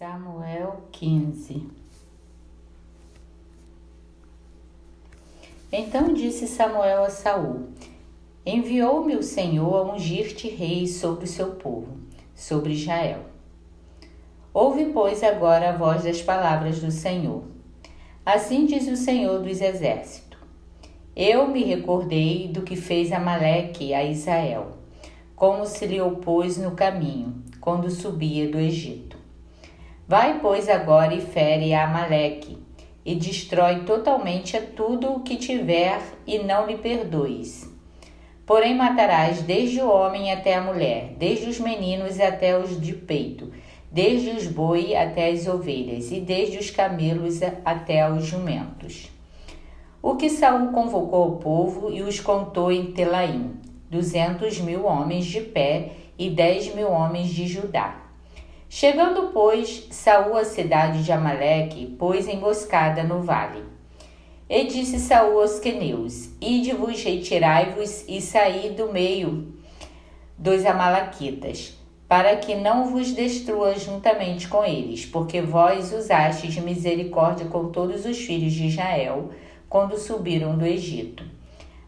Samuel 15. Então disse Samuel a Saul: Enviou-me o Senhor a ungir-te rei sobre o seu povo, sobre Israel. Ouve, pois, agora a voz das palavras do Senhor. Assim diz o Senhor dos Exércitos: Eu me recordei do que fez Amaleque a Israel, como se lhe opôs no caminho, quando subia do Egito. Vai, pois, agora e fere a Amaleque, e destrói totalmente a tudo o que tiver, e não lhe perdoes. Porém matarás desde o homem até a mulher, desde os meninos até os de peito, desde os boi até as ovelhas, e desde os camelos até os jumentos. O que Saul convocou o povo e os contou em Telaim, 200.000 homens de pé e 10.000 homens de Judá. Chegando, pois, Saul à cidade de Amaleque, pôs emboscada no vale. E disse Saul aos queneus: Ide-vos, retirai-vos e saí do meio dos amalequitas, para que não vos destrua juntamente com eles, porque vós usastes de misericórdia com todos os filhos de Israel, quando subiram do Egito.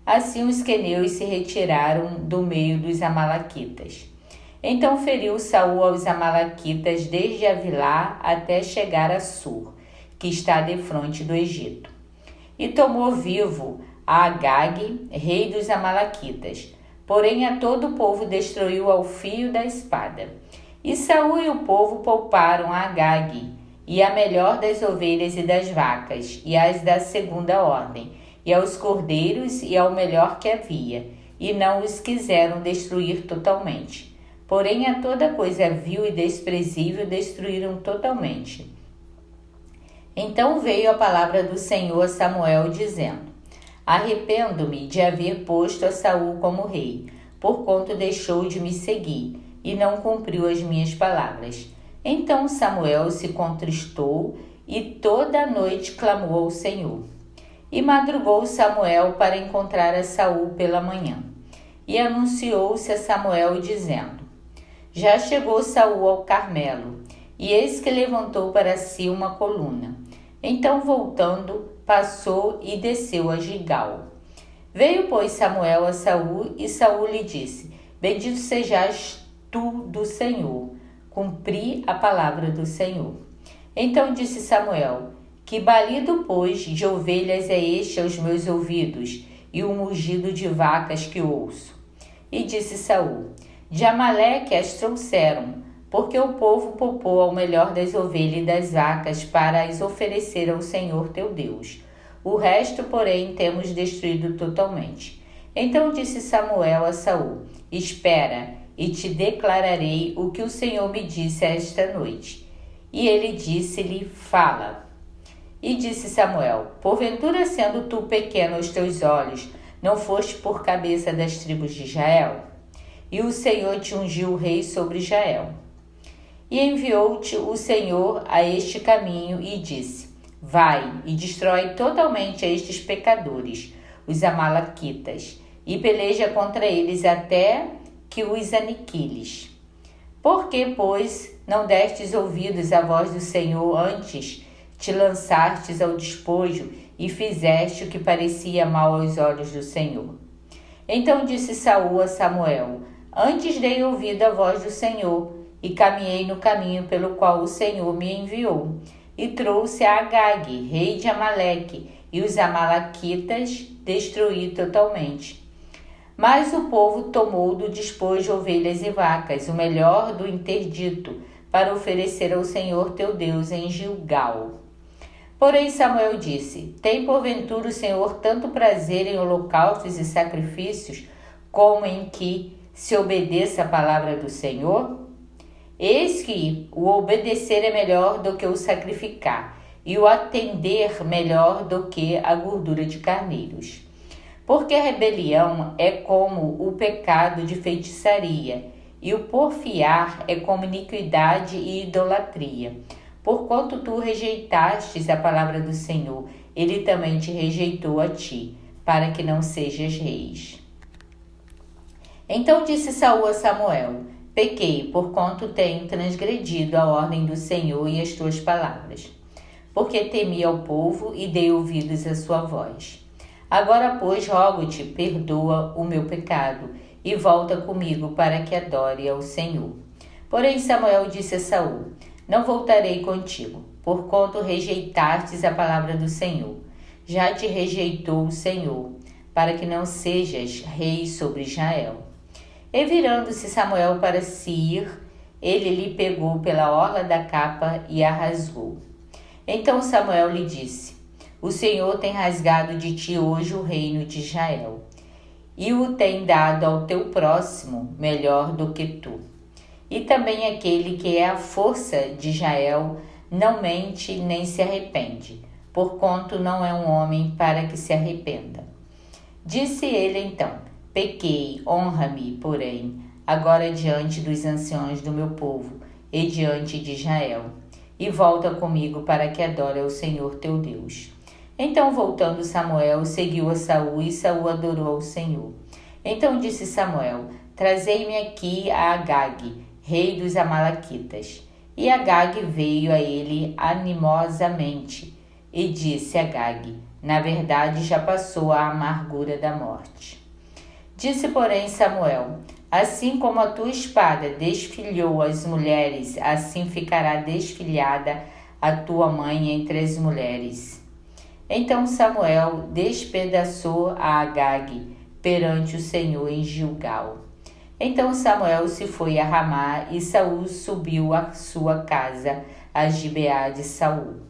Assim os queneus se retiraram do meio dos amalequitas. Então feriu Saul aos amalequitas desde Avilá até chegar a Sur, que está defronte do Egito. E tomou vivo a Agag, rei dos amalequitas, porém a todo o povo destruiu ao fio da espada. E Saul e o povo pouparam a Agag, e a melhor das ovelhas e das vacas, e as da segunda ordem, e aos cordeiros e ao melhor que havia, e não os quiseram destruir totalmente. Porém, a toda coisa vil e desprezível destruíram totalmente. Então veio a palavra do Senhor a Samuel, dizendo: Arrependo-me de haver posto a Saul como rei, porquanto deixou de me seguir, e não cumpriu as minhas palavras. Então Samuel se contristou, e toda a noite clamou ao Senhor. E madrugou Samuel para encontrar a Saul pela manhã. E anunciou-se a Samuel, dizendo: Já chegou Saul ao Carmelo, e eis que levantou para si uma coluna. Então, voltando, passou e desceu a Gigal. Veio, pois, Samuel a Saul, e Saul lhe disse: Bendito sejas tu do Senhor, cumpri a palavra do Senhor. Então disse Samuel: Que balido, pois, de ovelhas é este aos meus ouvidos, e o mugido de vacas que ouço? E disse Saul: De Amaleque as trouxeram, porque o povo poupou ao melhor das ovelhas e das vacas para as oferecer ao Senhor teu Deus. O resto, porém, temos destruído totalmente. Então disse Samuel a Saul: Espera, e te declararei o que o Senhor me disse esta noite. E ele disse-lhe: Fala. E disse Samuel: Porventura, sendo tu pequeno aos teus olhos, não foste por cabeça das tribos de Israel? E o Senhor te ungiu rei sobre Israel. E enviou-te o Senhor a este caminho e disse: Vai e destrói totalmente estes pecadores, os amalequitas, e peleja contra eles até que os aniquiles. Por que, pois, não destes ouvidos à voz do Senhor antes, te lançastes ao despojo e fizeste o que parecia mal aos olhos do Senhor? Então disse Saul a Samuel: Antes dei ouvido à voz do Senhor, e caminhei no caminho pelo qual o Senhor me enviou, e trouxe a Agag, rei de Amaleque, e os amalequitas destruí totalmente. Mas o povo tomou do despojo ovelhas e vacas, o melhor do interdito, para oferecer ao Senhor teu Deus em Gilgal. Porém Samuel disse: Tem porventura o Senhor tanto prazer em holocaustos e sacrifícios, como em que se obedeça a palavra do Senhor? Eis que o obedecer é melhor do que o sacrificar, e o atender melhor do que a gordura de carneiros. Porque a rebelião é como o pecado de feitiçaria, e o porfiar é como iniquidade e idolatria. Porquanto tu rejeitastes a palavra do Senhor, ele também te rejeitou a ti, para que não sejas reis. Então disse Saul a Samuel: Pequei, porquanto tenho transgredido a ordem do Senhor e as tuas palavras, porque temi ao povo e dei ouvidos à sua voz. Agora, pois, rogo-te, perdoa o meu pecado e volta comigo para que adore ao Senhor. Porém Samuel disse a Saul: Não voltarei contigo, porquanto rejeitastes a palavra do Senhor. Já te rejeitou o Senhor, para que não sejas rei sobre Israel. E virando-se Samuel para se ir, ele lhe pegou pela orla da capa e a rasgou. Então Samuel lhe disse: O Senhor tem rasgado de ti hoje o reino de Israel, e o tem dado ao teu próximo melhor do que tu. E também aquele que é a força de Israel não mente nem se arrepende, porquanto não é um homem para que se arrependa. Disse ele então: Pequei, honra-me, porém, agora diante dos anciãos do meu povo e diante de Israel, e volta comigo para que adore ao Senhor teu Deus. Então, voltando Samuel, seguiu a Saul, e Saul adorou ao Senhor. Então disse Samuel: Trazei-me aqui a Agag, rei dos Amalequitas. E Agag veio a ele animosamente, e disse a Agag: Na verdade, já passou a amargura da morte. Disse, porém, Samuel: Assim como a tua espada desfilhou as mulheres, assim ficará desfilhada a tua mãe entre as mulheres. Então Samuel despedaçou a Agag perante o Senhor em Gilgal. Então Samuel se foi a Ramá, e Saul subiu à sua casa, a Gibeá de Saul.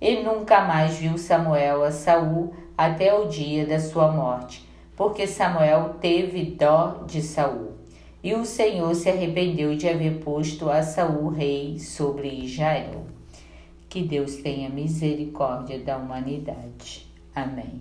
E nunca mais viu Samuel a Saul até o dia da sua morte, porque Samuel teve dó de Saul. E o Senhor se arrependeu de haver posto a Saul rei sobre Israel. Que Deus tenha misericórdia da humanidade. Amém.